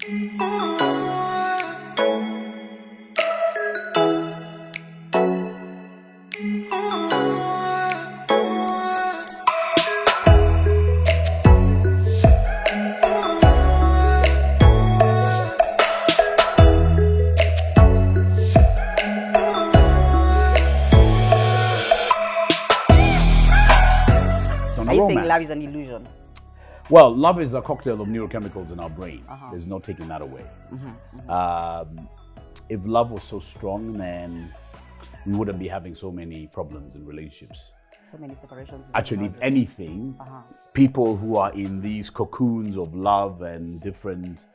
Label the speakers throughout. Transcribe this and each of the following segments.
Speaker 1: Are you saying love is an illusion?
Speaker 2: Well, love is a cocktail of neurochemicals in our brain. There's no taking that away. If love was so strong, then we wouldn't be having so many problems in relationships.
Speaker 1: So many separations.
Speaker 2: Actually, if anything, people who are in these cocoons of love and different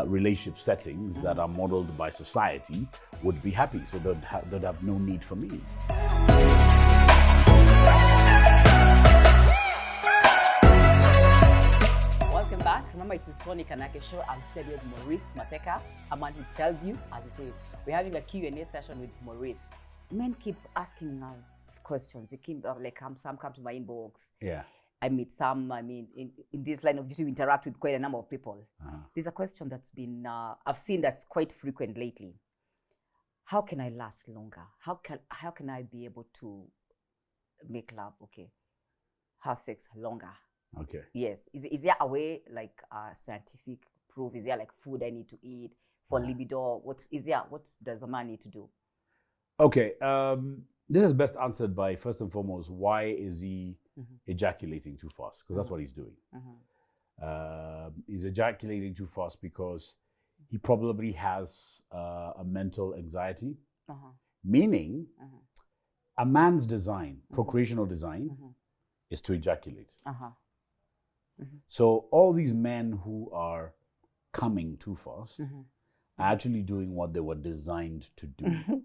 Speaker 2: relationship settings that are modeled by society would be happy, so they'd have no need for me.
Speaker 1: Welcome back. Remember, it's the Soni Kanake show. I'm still with Maurice Matheka, a man who tells you as it is. We're having a Q&A session with Maurice. Men keep asking us questions. They keep some come to my inbox.
Speaker 2: Yeah.
Speaker 1: I meet some. I mean, in this line of duty, we interact with quite a number of people. There's a question that's been I've seen that's quite frequent lately. How can I last longer? How can I be able to make love? Okay, have sex longer.
Speaker 2: Okay.
Speaker 1: Yes. Is there a way, like scientific proof? Is there like food I need to eat for libido? What does a man need to do?
Speaker 2: Okay. This is best answered by, first and foremost, why is he ejaculating too fast? Because that's what he's doing. He's ejaculating too fast because he probably has a mental anxiety, meaning a man's design, procreational design, is to ejaculate. So all these men who are coming too fast are actually doing what they were designed to do.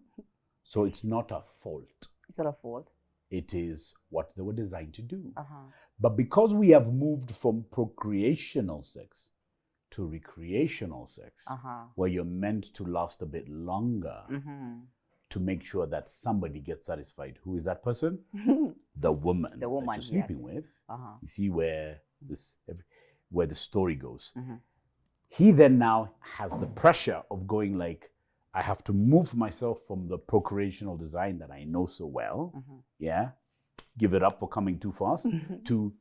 Speaker 2: So it's not a fault.
Speaker 1: It's not a fault.
Speaker 2: It is what they were designed to do. But because we have moved from procreational sex to recreational sex, where you're meant to last a bit longer to make sure that somebody gets satisfied. Who is that person? The woman that you're sleeping with. You see where the story goes. He then now has the pressure of going like, I have to move myself from the procreational design that I know so well, give it up for coming too fast, to,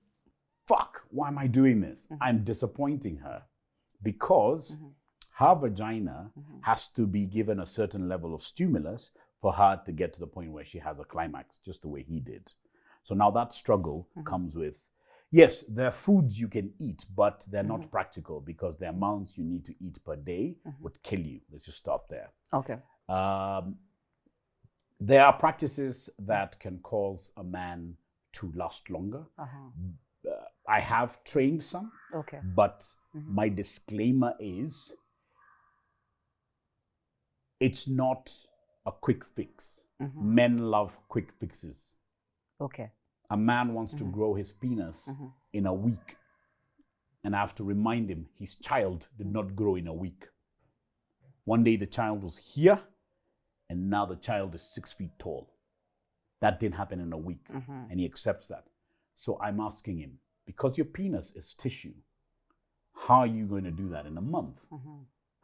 Speaker 2: fuck, why am I doing this? I'm disappointing her because her vagina has to be given a certain level of stimulus for her to get to the point where she has a climax, just the way he did. So now that struggle comes with, yes, there are foods you can eat, but they're not practical because the amounts you need to eat per day would kill you. Let's just stop there.
Speaker 1: Okay.
Speaker 2: There are practices that can cause a man to last longer. I have trained some, but my disclaimer is it's not a quick fix. Men love quick fixes.
Speaker 1: Okay.
Speaker 2: A man wants to grow his penis in a week, and I have to remind him his child did not grow in a week. One day the child was here, and now the child is 6 feet tall. That didn't happen in a week, and he accepts that. So I'm asking him, because your penis is tissue, how are you going to do that in a month,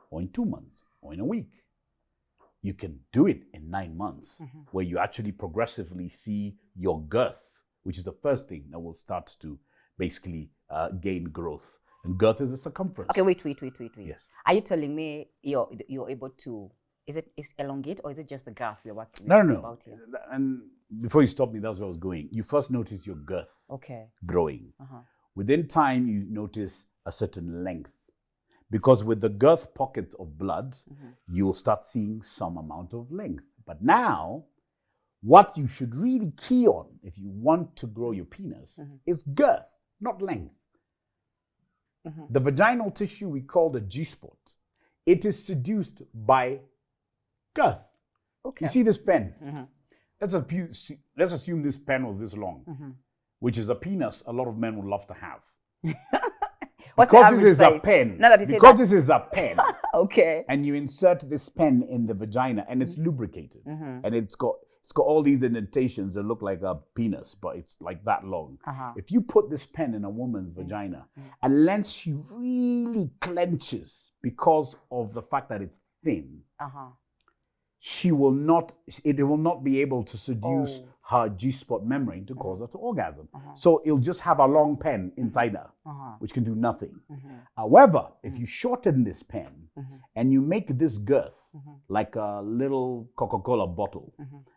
Speaker 2: or in 2 months, or in a week? You can do it in 9 months, where you actually progressively see your girth, which is the first thing that will start to basically gain growth. And girth is the circumference.
Speaker 1: Okay, wait.
Speaker 2: Yes.
Speaker 1: Are you telling me you're able to, is elongate or is it just the girth we're working
Speaker 2: No.
Speaker 1: about here?
Speaker 2: And before you stop me, that's where I was going. You first notice your girth growing. Within time, you notice a certain length. Because with the girth pockets of blood, you'll start seeing some amount of length. But now, what you should really key on if you want to grow your penis is girth, not length. The vaginal tissue we call the G-spot. It is seduced by girth. You see this pen? Let's assume this pen was this long, which is a penis a lot of men would love to have. Because this is a pen. This is a pen.
Speaker 1: Okay.
Speaker 2: And you insert this pen in the vagina and it's lubricated. And It's got all these indentations that look like a penis, but it's like that long. If you put this pen in a woman's vagina, unless she really clenches because of the fact that it's thin, it will not be able to seduce her G-spot membrane to cause her to orgasm. So it'll just have a long pen inside her, which can do nothing. However, if you shorten this pen and you make this girth like a little Coca-Cola bottle,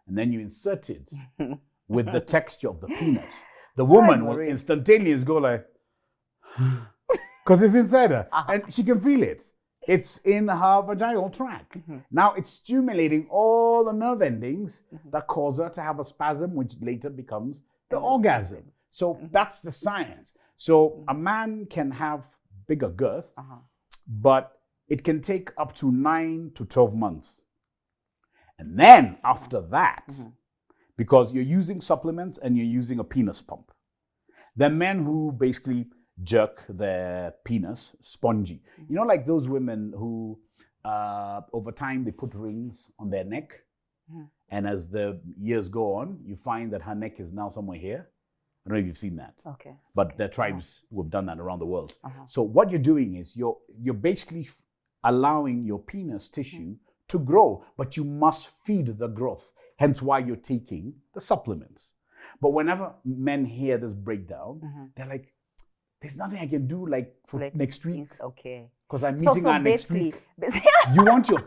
Speaker 2: and then you insert it with the texture of the penis, the woman will instantaneously go like, because it's inside her, and she can feel it. It's in her vaginal tract. Now it's stimulating all the nerve endings that cause her to have a spasm, which later becomes the orgasm. So that's the science. So a man can have bigger girth, but it can take up to 9 to 12 months. And then after that, because you're using supplements and you're using a penis pump, the men who basically jerk their penis spongy. You know, like those women who over time they put rings on their neck, and as the years go on, you find that her neck is now somewhere here. I don't know if you've seen that. But there are tribes who have done that around the world. So what you're doing is you're basically allowing your penis tissue to grow, but you must feed the growth. Hence why you're taking the supplements. But whenever men hear this breakdown, they're like, there's nothing I can do like for next week. Because I'm meeting her next week. You want your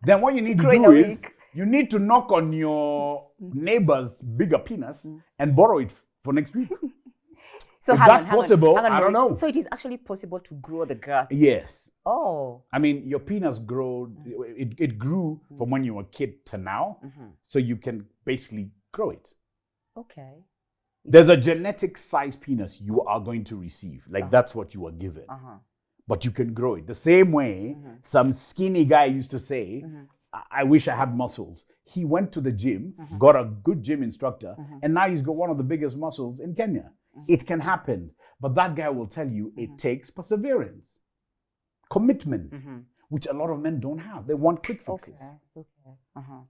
Speaker 2: then what you need to do is you need to knock on your neighbor's bigger penis and borrow it for next week. So if that's possible, I don't know.
Speaker 1: So it is actually possible to grow the girth?
Speaker 2: Yes.
Speaker 1: Oh.
Speaker 2: I mean, your penis it grew from when you were a kid to now. So you can basically grow it.
Speaker 1: Okay.
Speaker 2: There's a genetic size penis you are going to receive. Like that's what you were given. But you can grow it. The same way some skinny guy used to say, I wish I had muscles. He went to the gym, got a good gym instructor, and now he's got one of the biggest muscles in Kenya. It can happen. But that guy will tell you it takes perseverance, commitment, which a lot of men don't have. They want quick fixes.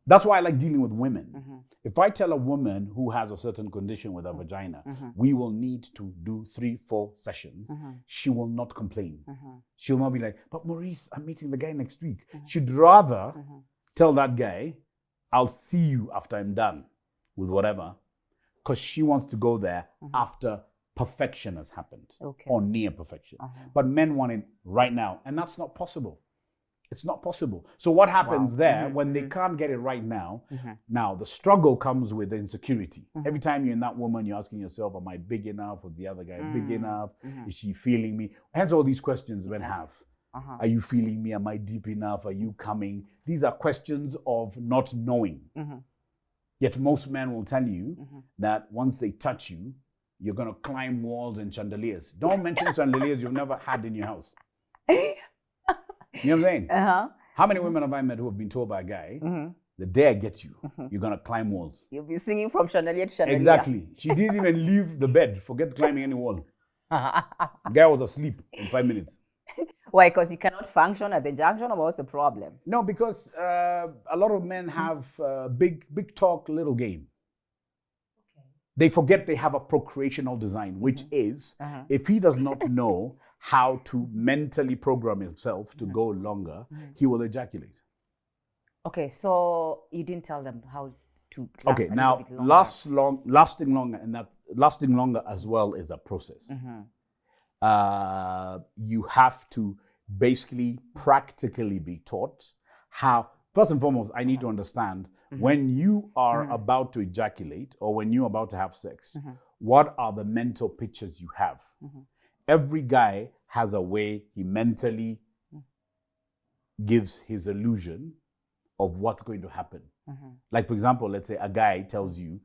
Speaker 2: That's why I like dealing with women. If I tell a woman who has a certain condition with her vagina, we will need to do 3-4 sessions, she will not complain. She'll not be like, but Maurice, I'm meeting the guy next week. She'd rather tell that guy, I'll see you after I'm done with whatever, because she wants to go there after perfection has happened or near perfection. But men want it right now, and that's not possible. It's not possible. So what happens there when they can't get it right now? Now the struggle comes with insecurity. Every time you're in that woman, you're asking yourself, am I big enough? Was the other guy big enough? Is she feeling me? Hence all these questions men have. Are you feeling me? Am I deep enough? Are you coming? These are questions of not knowing. Yet most men will tell you that once they touch you, you're going to climb walls and chandeliers. Don't mention chandeliers you've never had in your house. You know what I'm saying? How many women have I met who have been told by a guy, the day I get you, you're going to climb walls?
Speaker 1: You'll be singing from chandelier to chandelier.
Speaker 2: Exactly. She didn't even leave the bed. Forget climbing any wall. The guy was asleep in 5 minutes.
Speaker 1: Why? Because he cannot function at the junction, or what's the problem?
Speaker 2: No, because a lot of men have big talk, little game. They forget they have a procreational design, which is, if he does not know how to mentally program himself to go longer, he will ejaculate.
Speaker 1: Okay, so you didn't tell them how to last
Speaker 2: okay, now lasting longer, and that lasting longer as well is a process. You have to basically practically be taught how. First and foremost, I need to understand when you are about to ejaculate or when you're about to have sex, what are the mental pictures you have? Every guy has a way he mentally gives his illusion of what's going to happen. Like, for example, let's say a guy tells you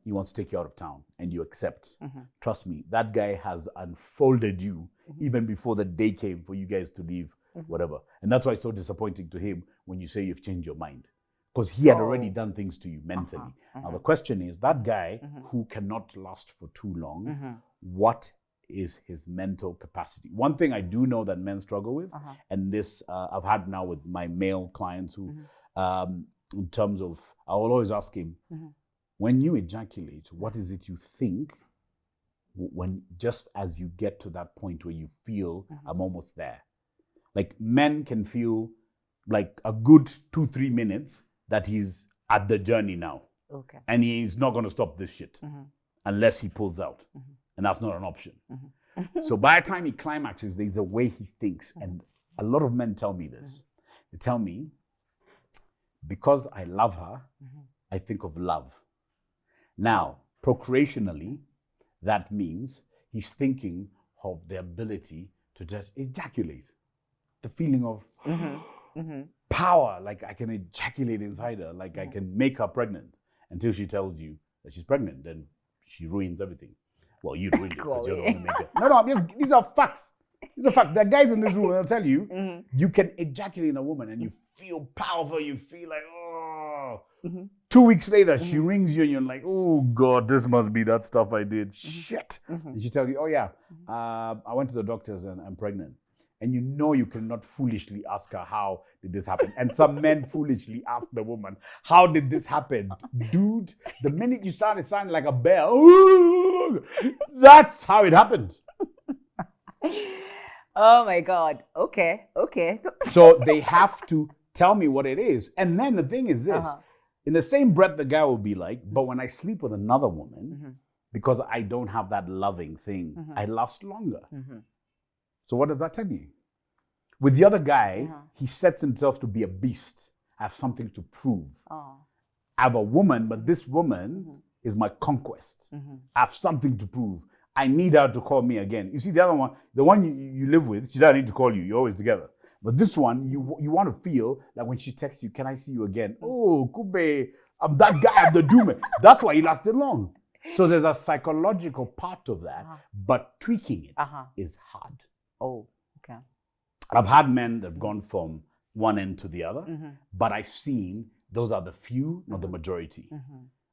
Speaker 2: he wants to take you out of town and you accept. Trust me, that guy has unfolded you even before the day came for you guys to leave, whatever. And that's why it's so disappointing to him when you say you've changed your mind, because he had already done things to you mentally. Now the question is, that guy who cannot last for too long, what is his mental capacity? One thing I do know that men struggle with, and this I've had now with my male clients who in terms of, I will always ask him, when you ejaculate, what is it you think when just as you get to that point where you feel I'm almost there? Like men can feel like a good 2-3 minutes that he's at the journey now.
Speaker 1: Okay.
Speaker 2: And he's not going to stop this shit unless he pulls out. And that's not an option. So by the time he climaxes, there's a way he thinks. And a lot of men tell me this. They tell me, because I love her, I think of love. Now, procreationally, that means he's thinking of the ability to just ejaculate. The feeling of power, like I can ejaculate inside her, like I can make her pregnant. Until she tells you that she's pregnant, then she ruins everything. Well, you ruined it because you're the one who make it. No, these are facts. These are facts. There are guys in this room, I'll tell you, you can ejaculate in a woman and you feel powerful, you feel like, oh. 2 weeks later, she rings you and you're like, oh God, this must be that stuff I did. Shit. And she tells you, oh yeah, I went to the doctors and I'm pregnant. And you know you cannot foolishly ask her, how did this happen? And some men foolishly ask the woman, how did this happen? Dude, the minute you start, it sounded like a bell. That's how it happened.
Speaker 1: Oh my God. Okay.
Speaker 2: So they have to tell me what it is. And then the thing is this, in the same breath, the guy will be like, but when I sleep with another woman, because I don't have that loving thing, I last longer. So what does that tell you? With the other guy, he sets himself to be a beast. I have something to prove. I have a woman, but this woman is my conquest. I have something to prove. I need her to call me again. You see, the other one, the one you live with, she doesn't need to call you. You're always together. But this one, you want to feel like when she texts you, can I see you again? Oh, Kube, I'm that guy, I'm the doom. That's why he lasted long. So there's a psychological part of that, but tweaking it is hard.
Speaker 1: Oh, okay.
Speaker 2: I've had men that have gone from one end to the other, but I've seen those are the few, not the majority.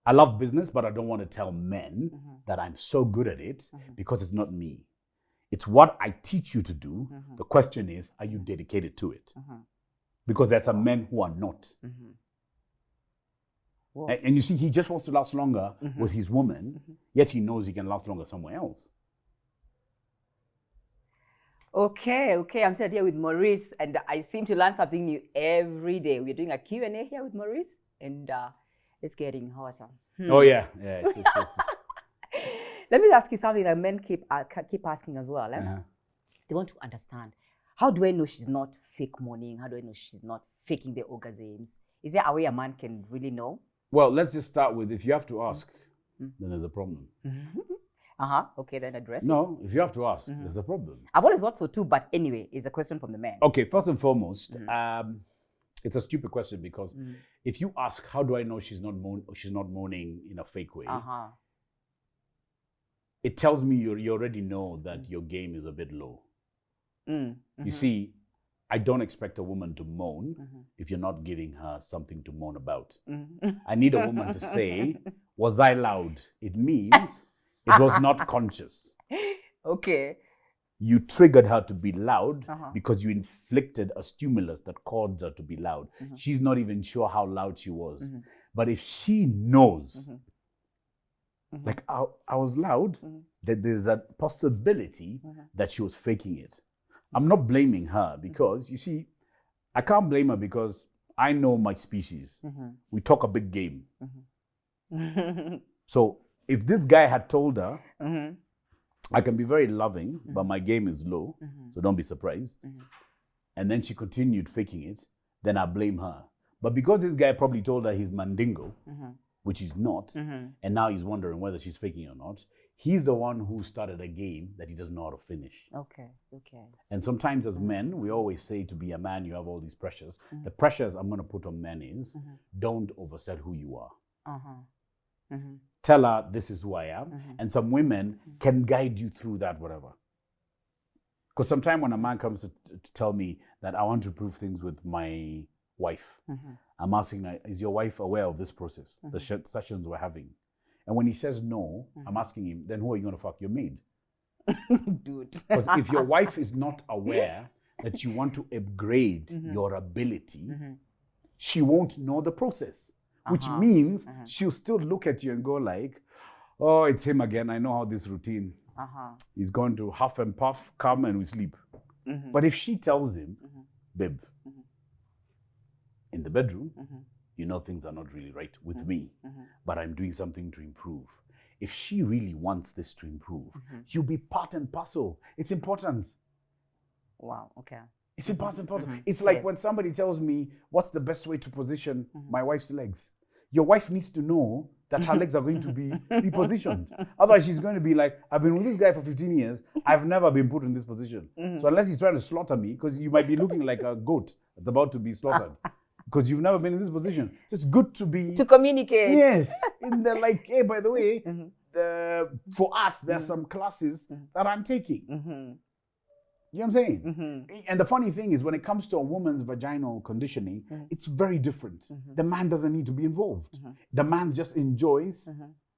Speaker 2: I love business, but I don't want to tell men that I'm so good at it because it's not me. It's what I teach you to do. The question is, are you dedicated to it? Because there's some men who are not. And you see, he just wants to last longer with his woman, yet he knows he can last longer somewhere else.
Speaker 1: Okay. I'm sitting here with Maurice, and I seem to learn something new every day. We're doing a Q&A here with Maurice, and it's getting hotter.
Speaker 2: Oh, yeah. It's
Speaker 1: Let me ask you something that men keep asking as well. They want to understand. How do I know she's not fake moaning? How do I know she's not faking the orgasms? Is there a way a man can really know?
Speaker 2: Well, let's just start with, if you have to ask, then there's a problem.
Speaker 1: Okay, then address it.
Speaker 2: No, if you have to ask, there's a problem.
Speaker 1: I've always thought so too, but anyway, it's a question from the man.
Speaker 2: Okay, first and foremost, it's a stupid question because if you ask, how do I know she's not moaning in a fake way? It tells me you already know that your game is a bit low. You see, I don't expect a woman to moan if you're not giving her something to moan about. I need a woman to say, was I loud? It means it was not conscious.
Speaker 1: Okay.
Speaker 2: You triggered her to be loud because you inflicted a stimulus that caused her to be loud. She's not even sure how loud she was. But if she knows, like I was loud, that there's a possibility that she was faking it. I'm not blaming her because, you see, I can't blame her because I know my species. We talk a big game. So if this guy had told her, I can be very loving, but my game is low, so don't be surprised. And then she continued faking it, then I blame her. But because this guy probably told her he's mandingo, which he's not, and now he's wondering whether she's faking or not, he's the one who started a game that he doesn't know how to finish.
Speaker 1: Okay.
Speaker 2: And sometimes as men, we always say to be a man, you have all these pressures. The pressures I'm going to put on men is, don't oversell who you are. Tell her, this is who I am. And some women can guide you through that, whatever. Because sometimes when a man comes to tell me that I want to prove things with my wife, I'm asking, is your wife aware of this process, the sessions we're having? And when he says no, I'm asking him, then who are you going to fuck? Your maid?
Speaker 1: Dude.
Speaker 2: Because if your wife is not aware that you want to upgrade your ability, she won't know the process, which means she'll still look at you and go like, oh, it's him again. I know how this routine. He's going to huff and puff, come and we sleep. But if she tells him, babe, in the bedroom, you know things are not really right with me, but I'm doing something to improve. If she really wants this to improve, you'll be part and parcel. It's important.
Speaker 1: Wow, okay.
Speaker 2: It's important. It's like when somebody tells me, what's the best way to position my wife's legs? Your wife needs to know that her legs are going to be repositioned. Otherwise, she's going to be like, I've been with this guy for 15 years. I've never been put in this position. So unless he's trying to slaughter me, because you might be looking like a goat that's about to be slaughtered. Because you've never been in this position. So it's good to be...
Speaker 1: To communicate.
Speaker 2: Yes. In the like, hey, by the way, for us, there are some classes that I'm taking. You know what I'm saying? And the funny thing is, when it comes to a woman's vaginal conditioning, it's very different. The man doesn't need to be involved. The man just enjoys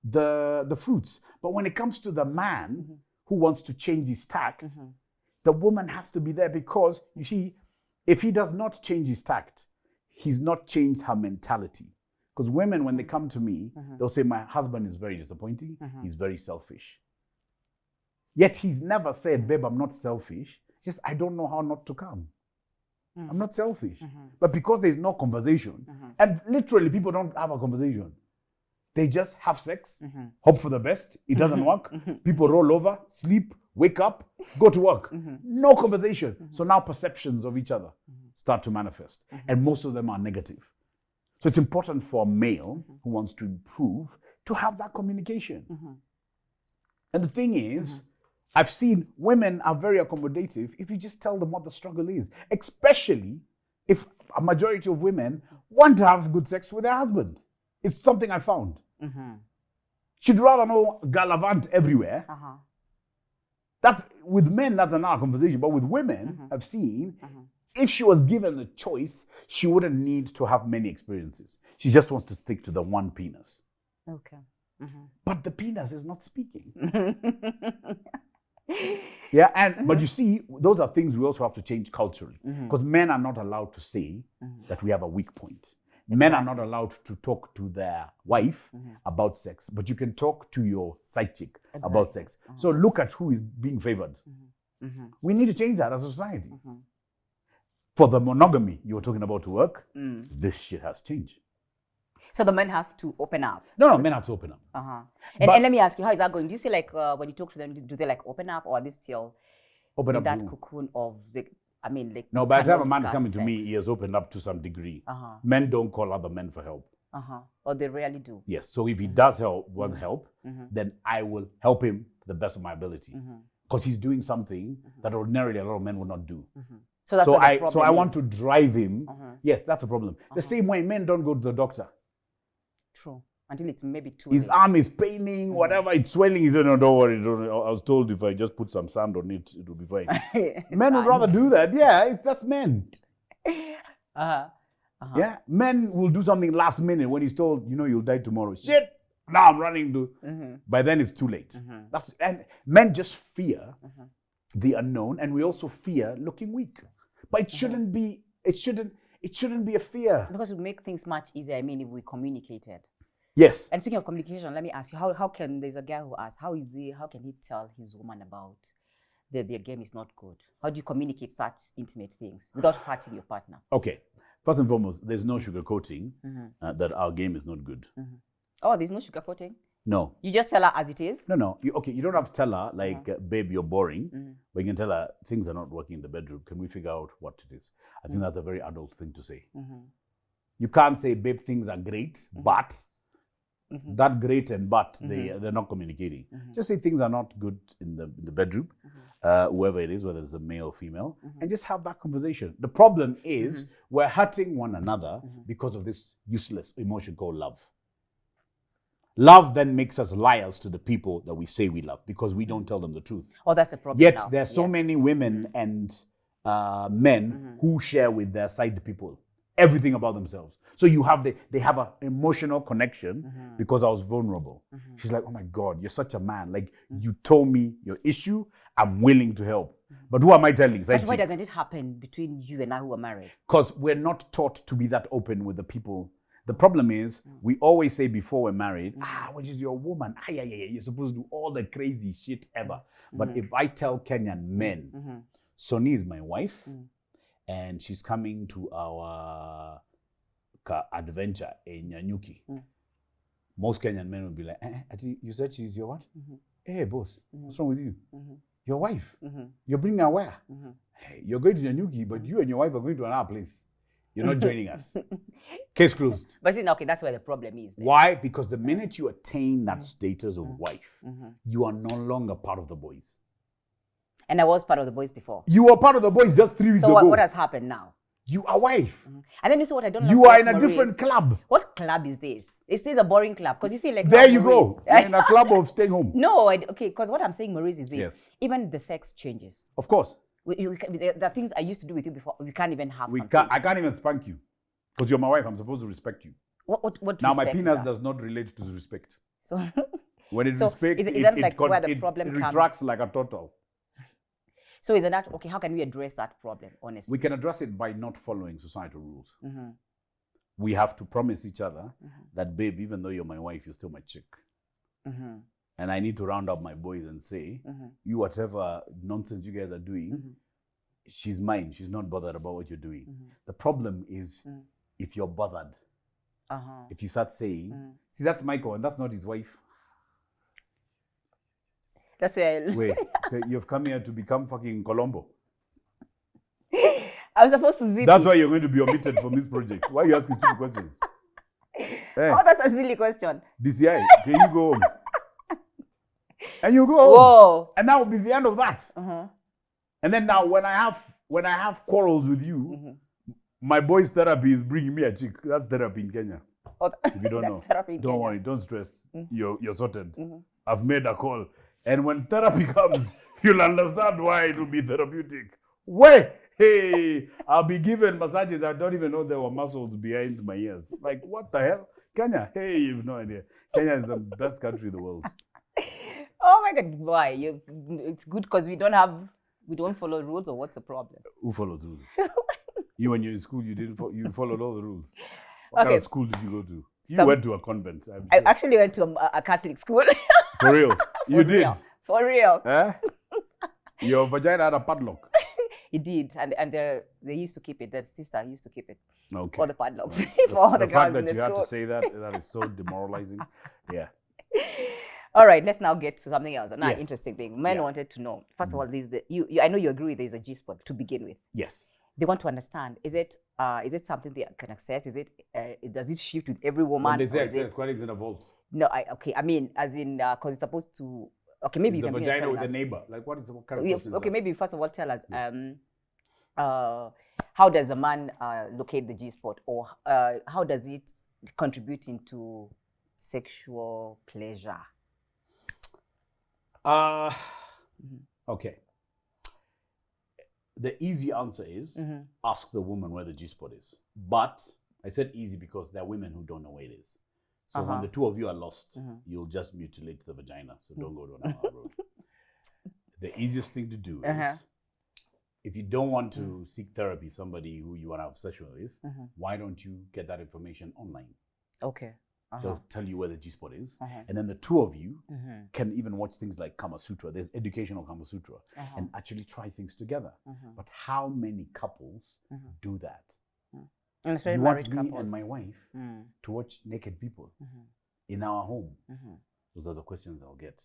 Speaker 2: the fruits. But when it comes to the man who wants to change his tact, the woman has to be there because, you see, if he does not change his tact, he's not changed her mentality. Because women, when they come to me, they'll say, my husband is very disappointing. He's very selfish. Yet he's never said, babe, I'm not selfish. Just, I don't know how not to come. I'm not selfish. But because there's no conversation, and literally people don't have a conversation. They just have sex, hope for the best. It doesn't work. People roll over, sleep, wake up, go to work. No conversation. So now perceptions of each other start to manifest. And most of them are negative. So it's important for a male who wants to improve to have that communication. And the thing is, I've seen women are very accommodative if you just tell them what the struggle is, especially if a majority of women want to have good sex with their husband. It's something I found. She'd rather know galavant everywhere. That's with men, that's another conversation, but with women, I've seen, if she was given the choice, she wouldn't need to have many experiences. She just wants to stick to the one penis.
Speaker 1: Okay.
Speaker 2: But the penis is not speaking. Yeah, but you see, those are things we also have to change culturally. Because men are not allowed to say that we have a weak point. Men are not allowed to talk to their wife about sex, but you can talk to your side chick about sex. So look at who is being favored. We need to change that as a society. For the monogamy you were talking about to work, this shit has changed.
Speaker 1: So the men have to open up.
Speaker 2: No, men have to open up.
Speaker 1: And let me ask you, how is that going? Do you see like when you talk to them, do they like open up, or are they still in that cocoon of the? I mean, like,
Speaker 2: no, by the time a man is coming to me, he has opened up to some degree. Men don't call other men for help.
Speaker 1: Or they rarely do.
Speaker 2: Yes. So if he does want help, then I will help him to the best of my ability, because he's doing something that ordinarily a lot of men would not do.
Speaker 1: So that's what the problem
Speaker 2: I want to drive him. Yes, that's a problem. The same way men don't go to the doctor.
Speaker 1: True. Until it's maybe too
Speaker 2: His
Speaker 1: late.
Speaker 2: arm is paining, whatever, it's swelling. He said, no, don't worry. I was told if I just put some sand on it, it will be fine. Men would rather do that. Yeah, it's just men. Yeah, men will do something last minute when he's told, you'll die tomorrow. Shit, now I'm running to. By then it's too late. And men just fear the unknown, and we also fear looking weak. But it shouldn't be. It shouldn't be a fear.
Speaker 1: Because it would make things much easier. I mean, if we communicated.
Speaker 2: Yes.
Speaker 1: And speaking of communication, let me ask you, how can, there's a guy who asks, how can he tell his woman about their game is not good? How do you communicate such intimate things without hurting your partner?
Speaker 2: Okay. First and foremost, there's no sugarcoating that our game is not good.
Speaker 1: Oh, there's no sugarcoating?
Speaker 2: No.
Speaker 1: You just tell her as it is?
Speaker 2: No. You don't have to tell her, like, babe, you're boring. But you can tell her, things are not working in the bedroom. Can we figure out what it is? I think that's a very adult thing to say. You can't say, babe, things are great, but... That great and but they're not communicating. Just say things are not good in the bedroom, whoever it is, whether it's a male or female, and just have that conversation. The problem is we're hurting one another because of this useless emotion called love. Love then makes us liars to the people that we say we love because we don't tell them the truth.
Speaker 1: Oh, that's a problem.
Speaker 2: Yet there are so many women and men who share with their side people everything about themselves. So they have an emotional connection because I was vulnerable. She's like, oh my God, you're such a man. Like, you told me your issue I'm willing to help. But who am I telling?
Speaker 1: But why doesn't it happen between you and I who are married?
Speaker 2: Because we're not taught to be that open with the people. The problem is, we always say before we're married, which is your woman. Yeah, you're supposed to do all the crazy shit ever. But if I tell Kenyan men, Soni is my wife, and she's coming to our adventure in Nyanyuki. Most Kenyan men will be like, you said she's your what? Hey, boss, what's wrong with you? Your wife. You're bringing her where? Hey, you're going to Nyanyuki, but you and your wife are going to another place. You're not joining us. Case closed.
Speaker 1: But see, okay, that's where the problem is. Then.
Speaker 2: Why? Because the minute you attain that status of wife, you are no longer part of the boys.
Speaker 1: And I was part of the boys before.
Speaker 2: You were part of the boys just 3 weeks ago.
Speaker 1: So what has happened now?
Speaker 2: You are wife.
Speaker 1: And then you see what I don't know.
Speaker 2: You are in a different club.
Speaker 1: What club is this? It's still a boring club. Because you see, like,
Speaker 2: there you go. You're in a club of staying home.
Speaker 1: No, okay, because what I'm saying, Maurice, is this.
Speaker 2: Yes.
Speaker 1: Even the sex changes.
Speaker 2: Of course.
Speaker 1: The things I used to do with you before, we can't even have
Speaker 2: I can't even spank you. Because you're my wife, I'm supposed to respect you.
Speaker 1: What
Speaker 2: now, my penis does not relate to respect.
Speaker 1: So
Speaker 2: when it respects, it retracts like a turtle.
Speaker 1: So is that, okay, how can we address that problem, honestly?
Speaker 2: We can address it by not following societal rules. We have to promise each other that, babe, even though you're my wife, you're still my chick. And I need to round up my boys and say, you, whatever nonsense you guys are doing, she's mine. She's not bothered about what you're doing. The problem is if you're bothered. If you start saying, see, that's Michael and that's not his wife.
Speaker 1: That's where
Speaker 2: wait, you've come here to become fucking Colombo.
Speaker 1: I was supposed to zip.
Speaker 2: That's why you're going to be omitted from this project. Why are you asking stupid questions? Hey,
Speaker 1: oh, that's a silly question.
Speaker 2: DCI, can you go home? And you go home.
Speaker 1: Whoa.
Speaker 2: And that will be the end of that. And then now when I have quarrels with you, my boy's therapy is bringing me a chick. That's therapy in Kenya.
Speaker 1: Oh,
Speaker 2: if you don't know, don't worry, don't stress. You're sorted. I've made a call. And when therapy comes, you'll understand why it will be therapeutic. Wait, hey, I'll be given massages. I don't even know there were muscles behind my ears. Like, what the hell? Kenya, hey, you've no idea. Kenya is the best country in the world.
Speaker 1: Oh my God, why? It's good because we don't follow rules, or what's the problem?
Speaker 2: Who follows rules? You, when you're in school, you followed all the rules. What kind of school did you go to? You went to a convent.
Speaker 1: I actually went to a Catholic school.
Speaker 2: For real? You did?
Speaker 1: For real.
Speaker 2: Eh? Your vagina had a padlock?
Speaker 1: It did. And they used to keep it. The sister used to keep it.
Speaker 2: Okay.
Speaker 1: For the padlocks.
Speaker 2: Right.
Speaker 1: For all the
Speaker 2: fact
Speaker 1: girls
Speaker 2: that
Speaker 1: in the
Speaker 2: you had
Speaker 1: school.
Speaker 2: to say that is so demoralizing. Yeah.
Speaker 1: All right, let's now get to something else. Another
Speaker 2: Yes.
Speaker 1: interesting thing. Men wanted to know. First of all, I know you agree there's a G-spot to begin with.
Speaker 2: Yes.
Speaker 1: They want to understand, is it something they can access? Is it does it shift with every woman?
Speaker 2: When they say access, quite in a vault.
Speaker 1: No, I mean, as in, because it's supposed to. Okay, maybe
Speaker 2: is
Speaker 1: you
Speaker 2: the
Speaker 1: can
Speaker 2: vagina with the neighbor. Like, what kind of question?
Speaker 1: Okay, maybe first of all, tell us. Yes. How does a man locate the G-spot, or how does it contribute into sexual pleasure?
Speaker 2: Okay. The easy answer is ask the woman where the G-spot is. But I said easy because there are women who don't know where it is. So when the two of you are lost, you'll just mutilate the vagina. So don't go down that road. The easiest thing to do is, if you don't want to seek therapy, somebody who you want to have session with, why don't you get that information online?
Speaker 1: Okay.
Speaker 2: They'll tell you where the G-spot is. And then the two of you can even watch things like Kama Sutra. There's educational Kama Sutra. And actually try things together. But how many couples do that?
Speaker 1: And
Speaker 2: you want me and my wife to watch naked people in our home? Those are the questions I'll get.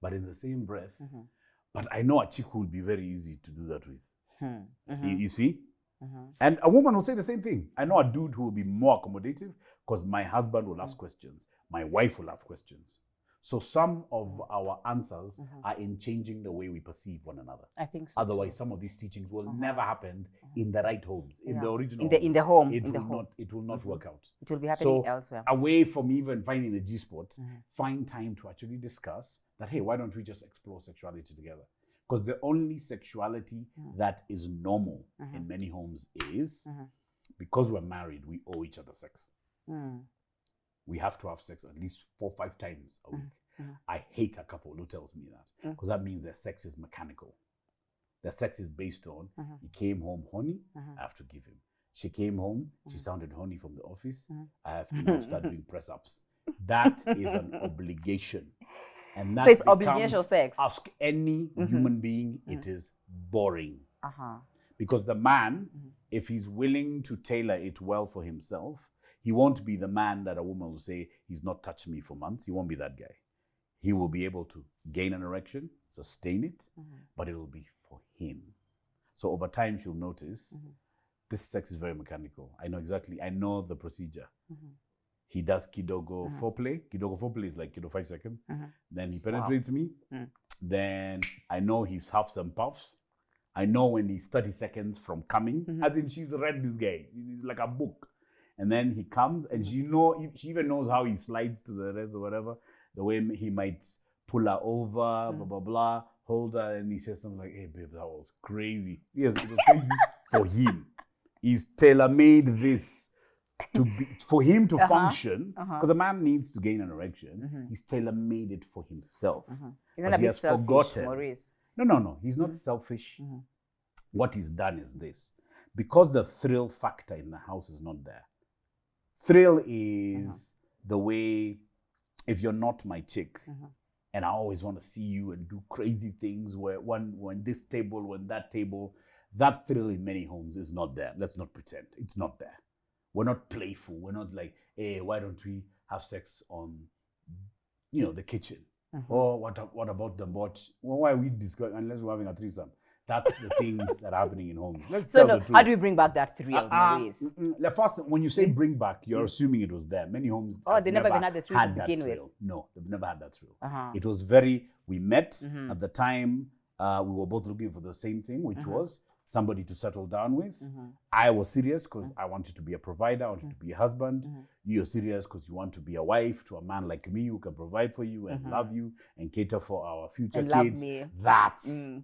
Speaker 2: But in the same breath, but I know a chick who will be very easy to do that with. You see? And a woman will say the same thing. I know a dude who will be more accommodative because my husband will ask questions. My wife will ask questions. So some of our answers are in changing the way we perceive one another.
Speaker 1: I think so.
Speaker 2: Otherwise, some of these teachings will never happen in the right homes, in the original
Speaker 1: in the home.
Speaker 2: It will not work out.
Speaker 1: It will be happening elsewhere.
Speaker 2: Away from even finding the G-spot, find time to actually discuss that, hey, why don't we just explore sexuality together? Because the only sexuality that is normal in many homes is because we're married, we owe each other sex. We have to have sex at least 4 or 5 times a week. I hate a couple who tells me that, because that means their sex is mechanical. Their sex is based on, he came home horny, I have to give him. She came home, she sounded horny from the office, I have to now start doing press-ups. That is an obligation. And that
Speaker 1: so it's obligation sex.
Speaker 2: Ask any human being, it is boring. Because the man, if he's willing to tailor it well for himself, he won't be the man that a woman will say, he's not touched me for months. He won't be that guy. He will be able to gain an erection, sustain it, but it will be for him. So over time, she'll notice, this sex is very mechanical. I know the procedure. He does kidogo foreplay. Kidogo foreplay is like 5 seconds. Then he penetrates me. Then I know he's huffs and puffs. I know when he's 30 seconds from coming. As in, she's read this guy. He's like a book. And then he comes, and she even knows how he slides to the rest or whatever. The way he might pull her over, blah, blah, blah, hold her, and he says something like, hey, babe, that was crazy. Yes, it was crazy for him. He's tailor-made this for him to function, because a man needs to gain an erection. He's tailor-made it for himself.
Speaker 1: Isn't that a bit selfish, Maurice?
Speaker 2: No. He's not selfish. What he's done is this. Because the thrill factor in the house is not there. Thrill is the way, if you're not my chick, and I always want to see you and do crazy things where when this table, when that table, that thrill in many homes is not there. Let's not pretend. It's not there. We're not playful. We're not like, hey, why don't we have sex on, the kitchen? Or what about the watch? Well, why are we discussing unless we're having a threesome? That's the things that are happening in homes. Let's tell the truth.
Speaker 1: How do we bring back that thrill, Maurice?
Speaker 2: First, when you say bring back, you're assuming it was there. Many homes
Speaker 1: they never even had the thrill to begin with.
Speaker 2: No, they've never had that thrill. It was we met at the time, we were both looking for the same thing, which was somebody to settle down with. I was serious because I wanted to be a provider, I wanted to be a husband. You're serious because you want to be a wife to a man like me who can provide for you and love you and cater for our future kids.
Speaker 1: Love me.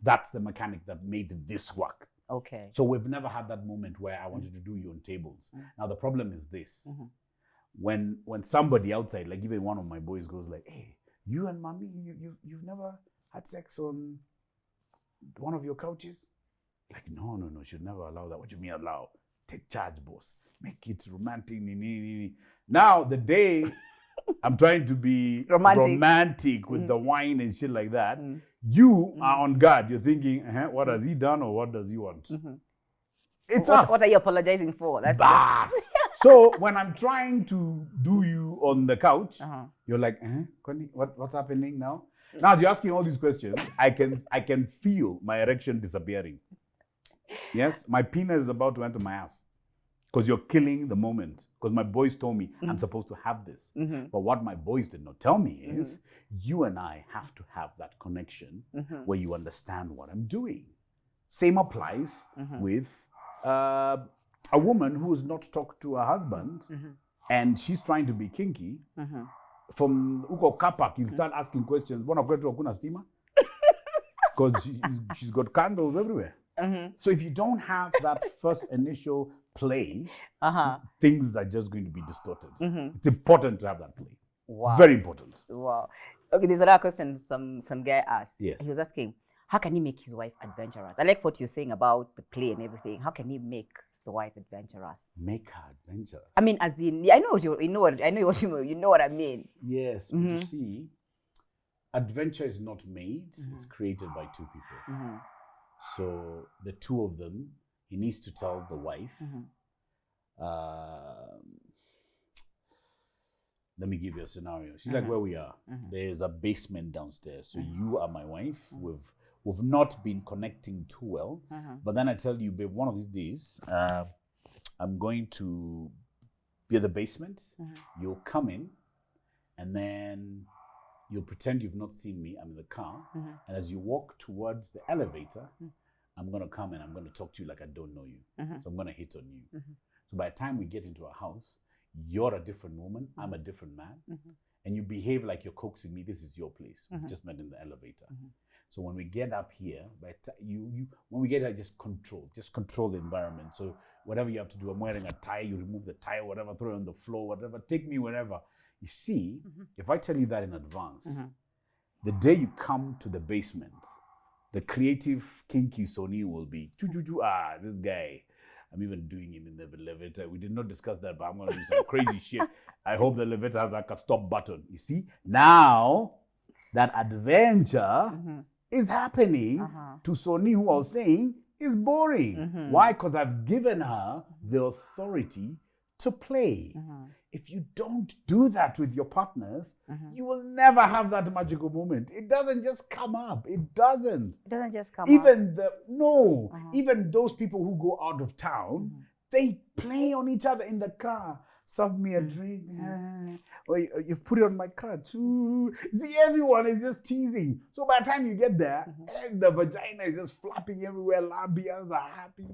Speaker 2: That's the mechanic that made this work.
Speaker 1: Okay.
Speaker 2: So we've never had that moment where I wanted to do you on tables. Now the problem is this. When somebody outside, like even one of my boys goes like, hey, you and mommy, you've never had sex on one of your couches? Like, no, should never allow that. What do you mean allow? Take charge, boss. Make it romantic. Now, the day I'm trying to be romantic with the wine and shit like that, you are on guard. You're thinking, what has he done or what does he want? It's us.
Speaker 1: What are you apologizing for? That's
Speaker 2: So when I'm trying to do you on the couch, you're like, what's happening now? Now, as you're asking all these questions, I can feel my erection disappearing. Yes, my penis is about to enter my ass because you're killing the moment. Because my boys told me I'm supposed to have this. But what my boys did not tell me is you and I have to have that connection where you understand what I'm doing. Same applies with a woman who has not talked to her husband and she's trying to be kinky. From uko kapak, he'll start asking questions. Because she's got candles everywhere. So if you don't have that first initial play, things are just going to be distorted. It's important to have that play. Wow. Very important.
Speaker 1: Wow. Okay, there's another question some guy asked.
Speaker 2: Yes.
Speaker 1: He was asking, how can he make his wife adventurous? I like what you're saying about the play and everything. How can he make the wife adventurous?
Speaker 2: Make her adventurous.
Speaker 1: I mean, as in, I know what you know what I mean.
Speaker 2: Yes, but you see, adventure is not made; it's created by two people. So the two of them, he needs to tell the wife. Let me give you a scenario. She's like where we are. There's a basement downstairs. So you are my wife. We've not been connecting too well. But then I tell you, babe, one of these days, I'm going to be at the basement. You'll come in, and then you'll pretend you've not seen me. I'm in the car. And as you walk towards the elevator, I'm going to come and I'm going to talk to you like I don't know you. So I'm going to hit on you. So by the time we get into our house, you're a different woman. I'm a different man. And you behave like you're coaxing me. This is your place. We've just met in the elevator. So when we get up here, when we get here, just control the environment. So whatever you have to do, I'm wearing a tie, you remove the tie, whatever, throw it on the floor, whatever, take me wherever. You see, if I tell you that in advance, The day you come to the basement, the creative, kinky Soni will be, this guy, I'm even doing him in the elevator. We did not discuss that, but I'm going to do some crazy shit. I hope the elevator has like a stop button. You see? Now, that adventure is happening to Soni, who I was saying is boring. Why? Because I've given her the authority to play. If you don't do that with your partners, you will never have that magical moment. It doesn't just come up. It doesn't.
Speaker 1: It doesn't just come
Speaker 2: even
Speaker 1: up.
Speaker 2: Even those people who go out of town, they play on each other in the car. Serve me a drink. Or you've put it on my car too. See, everyone is just teasing. So by the time you get there, the vagina is just flapping everywhere. Labias are happy.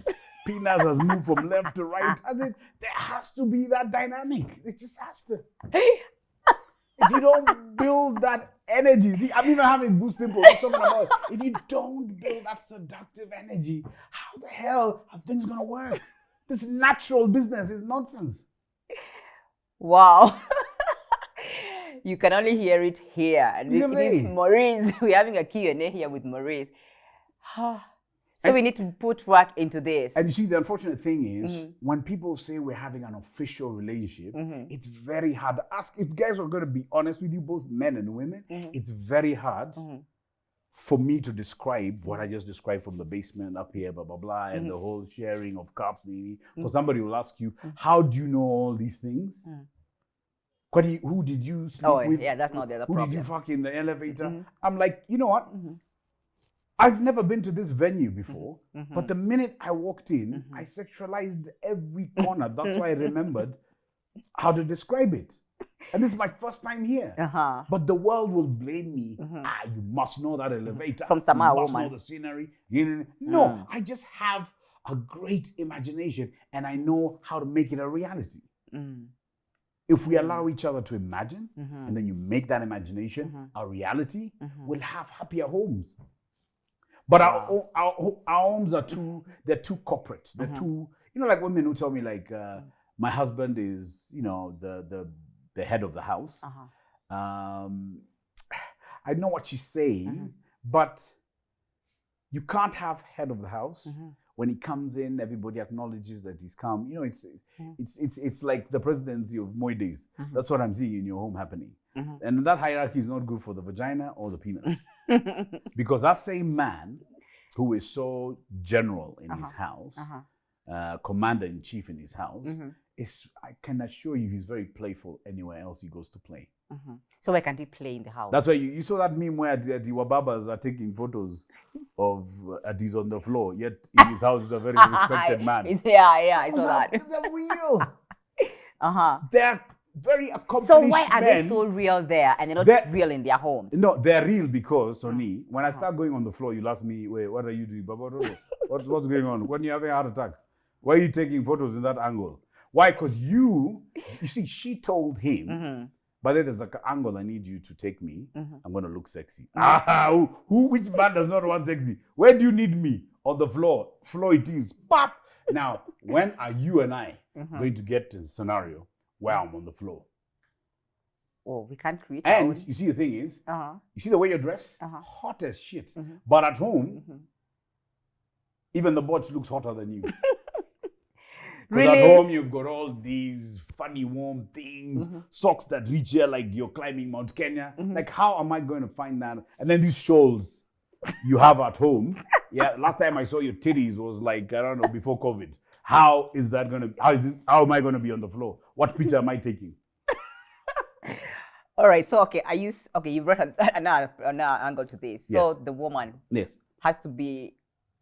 Speaker 2: Penis has moved from left to right. As in, there has to be that dynamic. It just has to. If you don't build that energy, see, I'm even having goose pimples. Talking about if you don't build that seductive energy, how the hell are things gonna work? This natural business is nonsense.
Speaker 1: Wow. You can only hear it here. And it is Maurice. We're having a Q&A here with Maurice. So we need to put work into this.
Speaker 2: And you see, the unfortunate thing is, when people say we're having an official relationship, it's very hard to ask. If guys are going to be honest with you, both men and women, it's very hard for me to describe what I just described from the basement up here, blah, blah, blah, and the whole sharing of cups, maybe. Because somebody will ask you, how do you know all these things? Who did you sleep with?
Speaker 1: Yeah, that's not the problem.
Speaker 2: Who did you fuck in the elevator? I'm like, you know what? I've never been to this venue before, but the minute I walked in, I sexualized every corner. That's why I remembered how to describe it. And this is my first time here. But the world will blame me. You must know that elevator.
Speaker 1: From some woman.
Speaker 2: You must know the scenery. No, I just have a great imagination and I know how to make it a reality. If we allow each other to imagine, and then you make that imagination a reality, we'll have happier homes. But our homes are they're too corporate. They're too, like women who tell me like, my husband is, the head of the house. I know what she's saying, but you can't have head of the house. When he comes in, everybody acknowledges that he's come. It's like the presidency of Moi days. That's what I'm seeing in your home happening. And that hierarchy is not good for the vagina or the penis. Because that same man who is so general in his house, commander-in-chief in his house, I can assure you he's very playful anywhere else he goes to play.
Speaker 1: So why can't he play in the house?
Speaker 2: That's why you saw that meme where the Wababas are taking photos of Adi's on the floor, yet in his house is a very respected man.
Speaker 1: I saw that.
Speaker 2: They're real. They're very accomplished
Speaker 1: So why are
Speaker 2: men.
Speaker 1: they so real there and they're not real in their homes?
Speaker 2: No, they're real because, Soni, when I start going on the floor, you'll ask me, wait, what are you doing? What's going on? When you're having a heart attack? Why are you taking photos in that angle? Why? Because you see, she told him, but then there's like an angle I need you to take me. I'm going to look sexy. Which man does not want sexy? Where do you need me? On the floor. Floor it is. Pop! Now, when are you and I going to get to the scenario where I'm on the floor?
Speaker 1: Oh, we can't create.
Speaker 2: And you see, the thing is, you see the way you're dressed? Hot as shit. But at home, even the botch looks hotter than you. Really? At home, you've got all these funny warm things, socks that reach here like you're climbing Mount Kenya. Like, how am I going to find that? And then these shawls you have at home. Yeah, last time I saw your titties was like, I don't know, before COVID. How is that going to, how am I going to be on the floor? What picture am I taking?
Speaker 1: All right, so, you brought another angle to this. So the woman has to be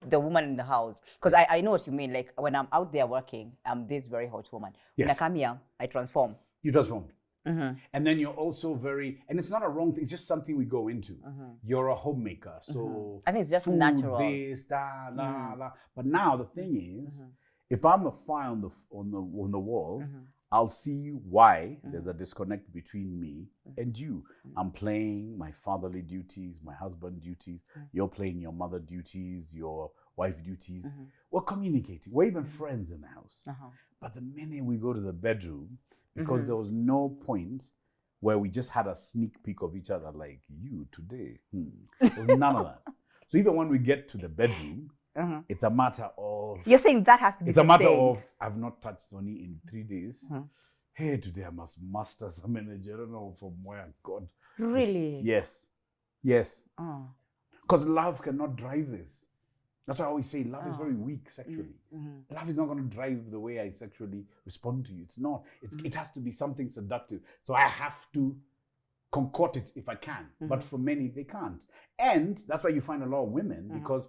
Speaker 1: the woman in the house. Because I know what you mean. Like, when I'm out there working, I'm this very hot woman. When I come here, I transform.
Speaker 2: You transform. And then you're also and it's not a wrong thing, it's just something we go into. You're a homemaker, so
Speaker 1: I think it's just
Speaker 2: food,
Speaker 1: natural.
Speaker 2: This, that, la, la. But now the thing is, if I'm a fly on the wall, I'll see why there's a disconnect between me and you. I'm playing my fatherly duties, my husband duties. You're playing your mother duties, your wife duties. We're communicating. We're even friends in the house. But the minute we go to the bedroom, because there was no point where we just had a sneak peek of each other, like, you today. There was none of that. So even when we get to the bedroom, it's a matter of...
Speaker 1: You're saying that has to be sustained.
Speaker 2: It's a matter of, I've not touched Soni in 3 days. Hey, today I must master some energy. I don't know from where. God.
Speaker 1: Really?
Speaker 2: Yes. Yes. Because love cannot drive this. That's why I always say love is very weak sexually. Love is not going to drive the way I sexually respond to you. It's not. It has to be something seductive. So I have to concoct it if I can. But for many, they can't. And that's why you find a lot of women, because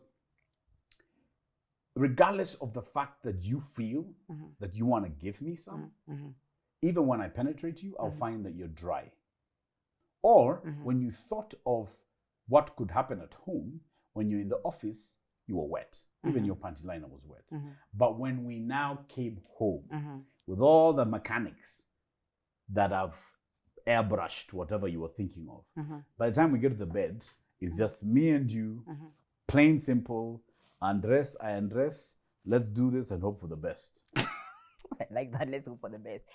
Speaker 2: regardless of the fact that you feel that you want to give me some, even when I penetrate you, I'll find that you're dry. Or when you thought of what could happen at home, when you're in the office, you were wet. Even your panty liner was wet. But when we now came home with all the mechanics that have airbrushed whatever you were thinking of, by the time we get to the bed, it's just me and you, plain simple, undress, I undress, let's do this and hope for the best.
Speaker 1: I like that, let's hope for the best.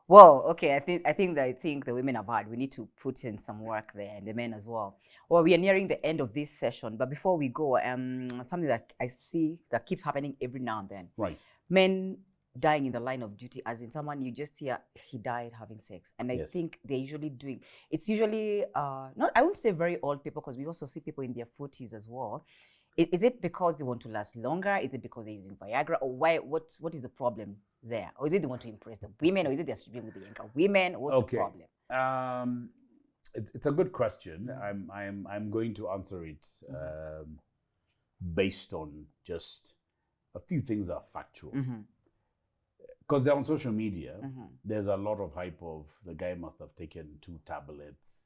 Speaker 1: Well, okay, I think the women have had, we need to put in some work there, and the men as well. Well, we are nearing the end of this session, but before we go, something that I see that keeps happening every now and then.
Speaker 2: Right.
Speaker 1: Men dying in the line of duty, as in someone you just hear, he died having sex. And I think they're usually doing, it's usually, not, I wouldn't say very old people, because we also see people in their 40s as well. Is it because they want to last longer? Is it because they're using Viagra? Or why? What is the problem there? Or is it they want to impress the women? Or is it they're sleeping with the younger women? What's the problem?
Speaker 2: It's a good question. I'm going to answer it based on just a few things that are factual. Because they're on social media, there's a lot of hype of the guy must have taken 2 tablets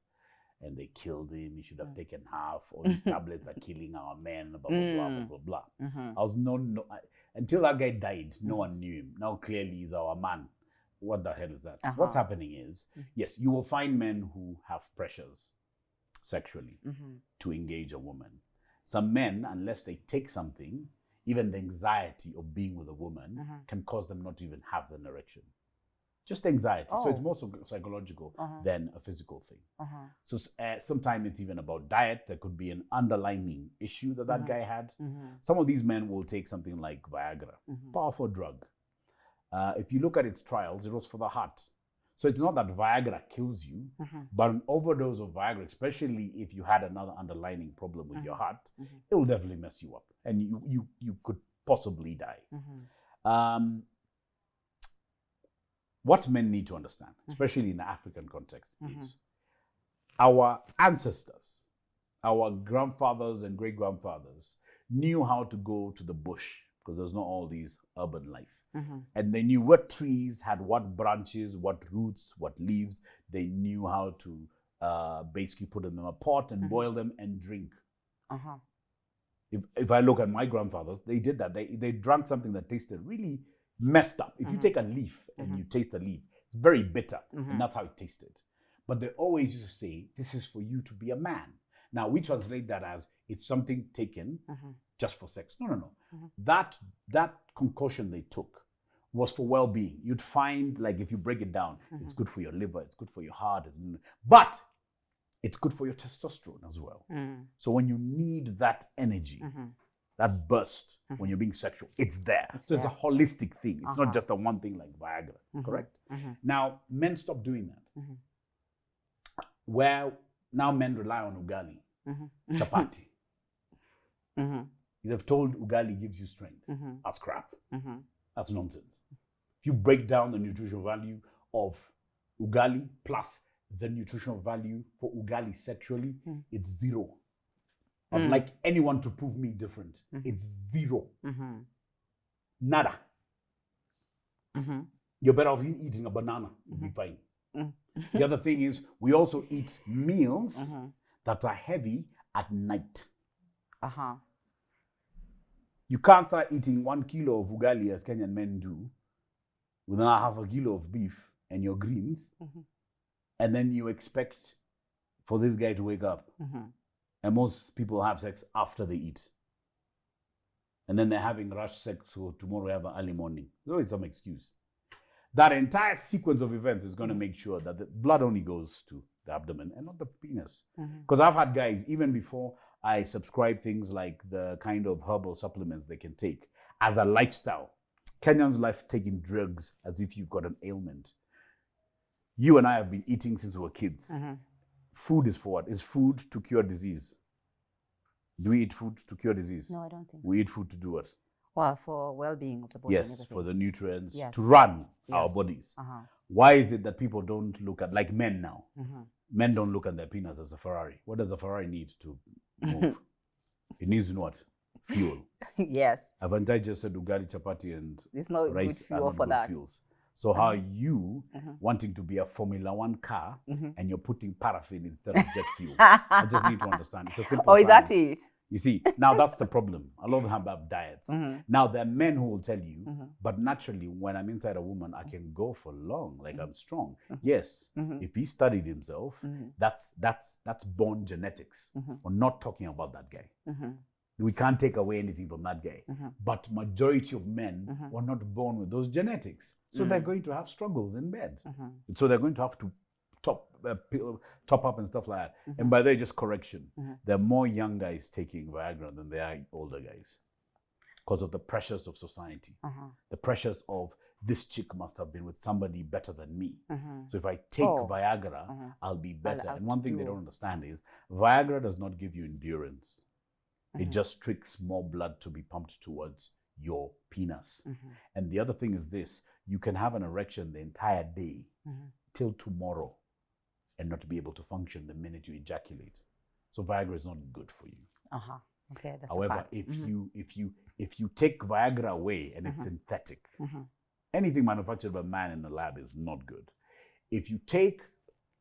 Speaker 2: and they killed him. He should have taken half. All these tablets are killing our men, blah, blah, blah, blah, blah, blah. I was until that guy died, no one knew him. Now clearly he's our man. What the hell is that? What's happening is, yes, you will find men who have pressures sexually to engage a woman. Some men, unless they take something, even the anxiety of being with a woman can cause them not to even have an erection. Just anxiety. So it's more psychological than a physical thing. So sometimes it's even about diet. There could be an underlying issue that guy had. Some of these men will take something like Viagra, powerful drug. If you look at its trials, it was for the heart. So it's not that Viagra kills you, but an overdose of Viagra, especially if you had another underlying problem with your heart, it will definitely mess you up, and you could possibly die. What men need to understand, especially in the African context, is our ancestors, our grandfathers and great-grandfathers knew how to go to the bush, because there's not all these urban life. And they knew what trees had what branches, what roots, what leaves. They knew how to basically put them in a pot and boil them and drink. If I look at my grandfathers, they did that. They drank something that tasted really messed up. If you take a leaf and you taste the leaf, it's very bitter, and that's how it tasted. But they always used to say, this is for you to be a man. Now, we translate that as it's something taken just for sex. No. That concoction they took was for well-being. You'd find, like, if you break it down, it's good for your liver, it's good for your heart, but it's good for your testosterone as well. So when you need that energy, that burst, when you're being sexual, it's there. So it's a holistic thing. It's not just a one thing like Viagra, correct? Now, men stop doing that. Where now men rely on ugali, chapati. They've told ugali gives you strength. That's crap. That's nonsense. If you break down the nutritional value of ugali plus the nutritional value for ugali sexually, it's 0. I'd like anyone to prove me different. It's 0. Nada. You're better off eating a banana. You'll be fine. The other thing is, we also eat meals that are heavy at night. You can't start eating 1 kilo of ugali as Kenyan men do with another half a kilo of beef and your greens, and then you expect for this guy to wake up. And most people have sex after they eat. And then they're having rush sex, so tomorrow we have an early morning. There's always some excuse. that entire sequence of events is going to make sure that the blood only goes to the abdomen and not the penis. Because I've had guys, even before I subscribe things like the kind of herbal supplements they can take as a lifestyle. Kenyans life taking drugs as if you've got an ailment. You and I have been eating since we were kids. Food is for what? Is food to cure disease? Do we eat food to cure disease?
Speaker 1: No, I don't think so.
Speaker 2: We eat food to do what?
Speaker 1: Well, for well-being of the body.
Speaker 2: Yes, for the nutrients,
Speaker 1: yes.
Speaker 2: to run our bodies. Why is it that people don't look at, like men now, men don't look at their penis as a Ferrari? What does a Ferrari need to move? It needs what? Fuel.
Speaker 1: Yes.
Speaker 2: Avantai just said ugali, chapati, and
Speaker 1: it's not
Speaker 2: rice
Speaker 1: good fuel
Speaker 2: are not
Speaker 1: for
Speaker 2: good
Speaker 1: that.
Speaker 2: fuels. So how are you wanting to be a Formula One car and you're putting paraffin instead of jet fuel? I just need to understand. It's a simple
Speaker 1: is
Speaker 2: science.
Speaker 1: that it?
Speaker 2: You see, now that's the problem. A lot of them have diets. Now there are men who will tell you, but naturally when I'm inside a woman, I can go for long, like I'm strong. Yes, if he studied himself, that's born genetics. We're not talking about that guy. We can't take away anything from that guy. But majority of men were not born with those genetics. So they're going to have struggles in bed. So they're going to have to top up and stuff like that. And by the way, just correction, there are more young guys taking Viagra than there are older guys because of the pressures of society. The pressures of this chick must have been with somebody better than me. So if I take Viagra, I'll be better. And one thing they don't understand is Viagra does not give you endurance. It just tricks more blood to be pumped towards your penis. And the other thing is this, you can have an erection the entire day till tomorrow and not be able to function the minute you ejaculate. So Viagra is not good for you.
Speaker 1: Okay, that's
Speaker 2: However, if you take Viagra away and it's synthetic, anything manufactured by man in the lab is not good. If you take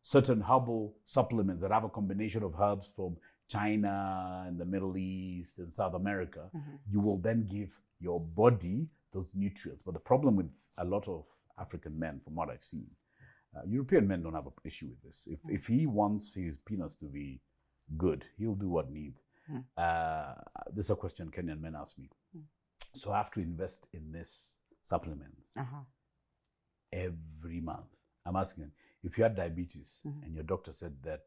Speaker 2: certain herbal supplements that have a combination of herbs from China and the Middle East and South America, you will then give your body those nutrients. But the problem with a lot of African men, from what I've seen, European men don't have an issue with this. If he wants his penis to be good, he'll do what needs. This is a question Kenyan men ask me. So I have to invest in this supplements every month. I'm asking him, if you had diabetes and your doctor said that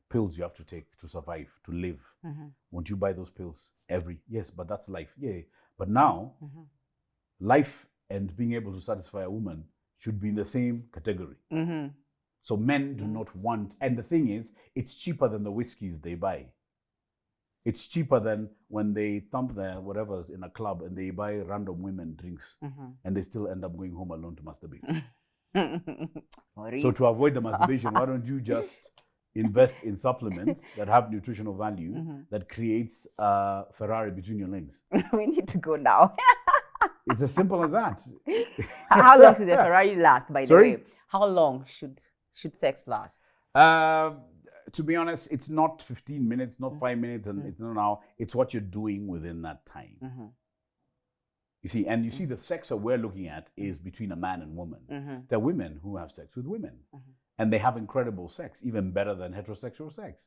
Speaker 2: pills you have to take to survive, to live, won't you buy those pills yes, but that's life. Yeah, but now life and being able to satisfy a woman should be in the same category. So men do not want, and the thing is, it's cheaper than the whiskeys they buy. It's cheaper than when they thump their whatever's in a club and they buy random women drinks and they still end up going home alone to masturbate. So to avoid the masturbation, why don't you just invest in supplements that have nutritional value that creates a Ferrari between your legs?
Speaker 1: We need to go now.
Speaker 2: It's as simple as that.
Speaker 1: How long should the Ferrari last, by the way? How long should sex last?
Speaker 2: To be honest, it's not 15 minutes, not 5 minutes, and it's not now. It's what you're doing within that time. You see, and you see the sex that we're looking at is between a man and woman. There are women who have sex with women. And they have incredible sex, even better than heterosexual sex.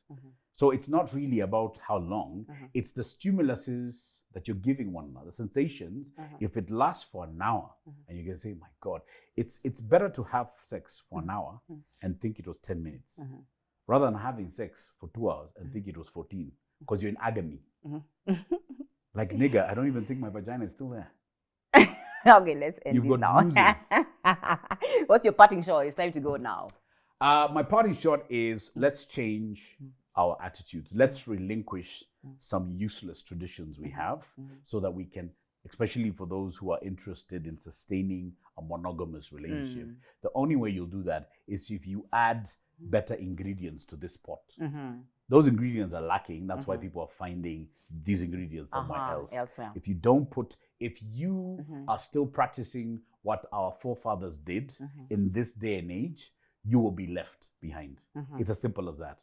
Speaker 2: So it's not really about how long, it's the stimuluses that you're giving one another, sensations. If it lasts for an hour, and you can say, my God, it's better to have sex for an hour and think it was 10 minutes, rather than having sex for 2 hours and think it was 14, because you're in agony. Like, nigga, I don't even think my vagina is still there.
Speaker 1: Okay, let's end
Speaker 2: You've
Speaker 1: this
Speaker 2: got
Speaker 1: now.
Speaker 2: bruises.
Speaker 1: What's your parting shot? It's time to go now.
Speaker 2: My parting shot is, let's change our attitudes. Let's relinquish some useless traditions we have so that we can, especially for those who are interested in sustaining a monogamous relationship, the only way you'll do that is if you add better ingredients to this pot. Those ingredients are lacking. That's why people are finding these ingredients somewhere else.
Speaker 1: Elsewhere.
Speaker 2: If you are still practicing what our forefathers did in this day and age, you will be left behind. It's as simple as that.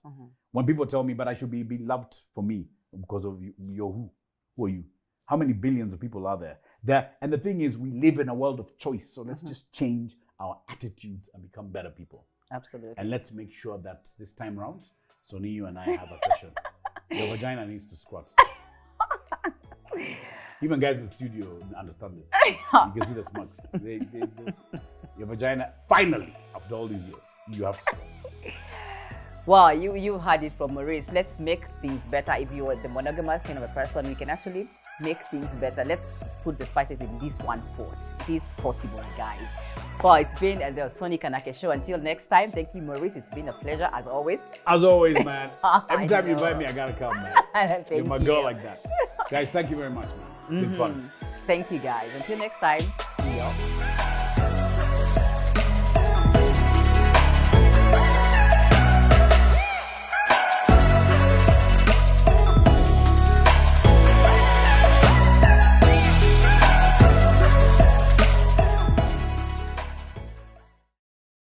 Speaker 2: When people tell me, but I should be loved for me because of you're who? Who are you? How many billions of people are there? And the thing is, we live in a world of choice. So let's just change our attitudes and become better people.
Speaker 1: Absolutely.
Speaker 2: And let's make sure that this time around, Soni, you and I have a session. Your vagina needs to squat. Even guys in the studio understand this. You can see the smokes. Your vagina, finally, after all these years, you have to stop.
Speaker 1: Well, you heard it from Maurice. Let's make things better. If you're the monogamous kind of a person, we can actually make things better. Let's put the spices in this one pot. It is possible, guys. Well, it's been the Soni Kanake show. Until next time, thank you, Maurice. It's been a pleasure as always.
Speaker 2: As always, man. Every time you invite me, I gotta come, man. You're my girl like that. Guys, thank you very much, man. It's been fun.
Speaker 1: Thank you, guys. Until next time, see you.